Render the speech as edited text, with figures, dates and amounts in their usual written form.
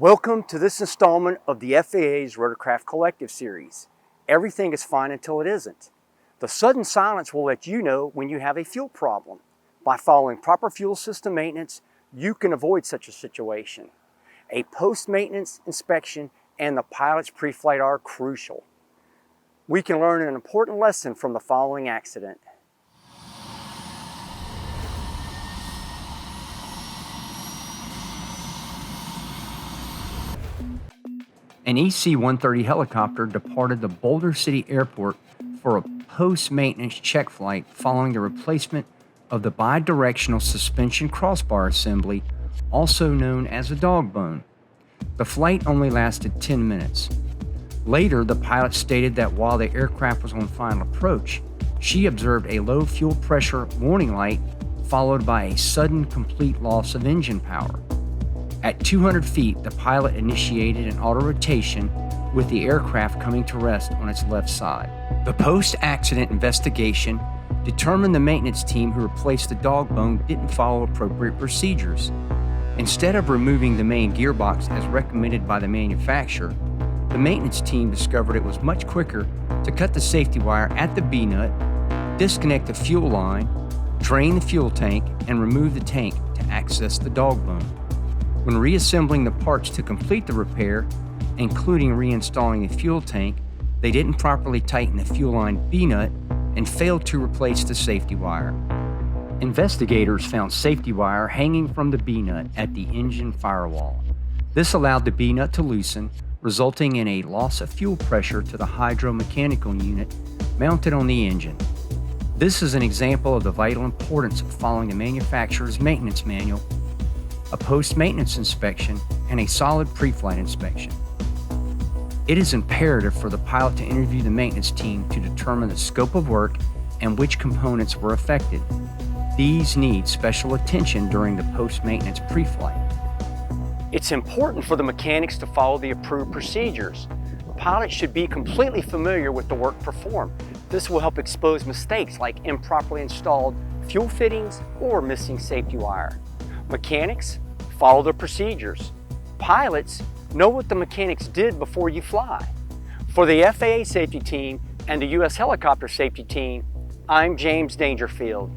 Welcome to this installment of the FAA's Rotorcraft Collective Series. Everything is fine until it isn't. The sudden silence will let you know when you have a fuel problem. By following proper fuel system maintenance, you can avoid such a situation. A post-maintenance inspection and the pilot's pre-flight are crucial. We can learn an important lesson from the following accident. An EC-130 helicopter departed the Boulder City Airport for a post-maintenance check flight following the replacement of the bi-directional suspension crossbar assembly, also known as a dog bone. The flight only lasted 10 minutes. Later, the pilot stated that while the aircraft was on final approach, she observed a low fuel pressure warning light followed by a sudden complete loss of engine power. At 200 feet, the pilot initiated an auto rotation with the aircraft coming to rest on its left side. The post-accident investigation determined the maintenance team who replaced the dog bone didn't follow appropriate procedures. Instead of removing the main gearbox as recommended by the manufacturer, the maintenance team discovered it was much quicker to cut the safety wire at the B-nut, disconnect the fuel line, drain the fuel tank, and remove the tank to access the dog bone. When reassembling the parts to complete the repair, including reinstalling the fuel tank, they didn't properly tighten the fuel line B-nut and failed to replace the safety wire. Investigators found safety wire hanging from the B-nut at the engine firewall. This allowed the B-nut to loosen, resulting in a loss of fuel pressure to the hydromechanical unit mounted on the engine. This is an example of the vital importance of following the manufacturer's maintenance manual, a post-maintenance inspection, and a solid pre-flight inspection. It is imperative for the pilot to interview the maintenance team to determine the scope of work and which components were affected. These need special attention during the post-maintenance pre-flight. It's important for the mechanics to follow the approved procedures. Pilots should be completely familiar with the work performed. This will help expose mistakes like improperly installed fuel fittings or missing safety wire. Mechanics, follow the procedures. Pilots, know what the mechanics did before you fly. For the FAA safety team and the U.S. helicopter safety team, I'm James Dangerfield.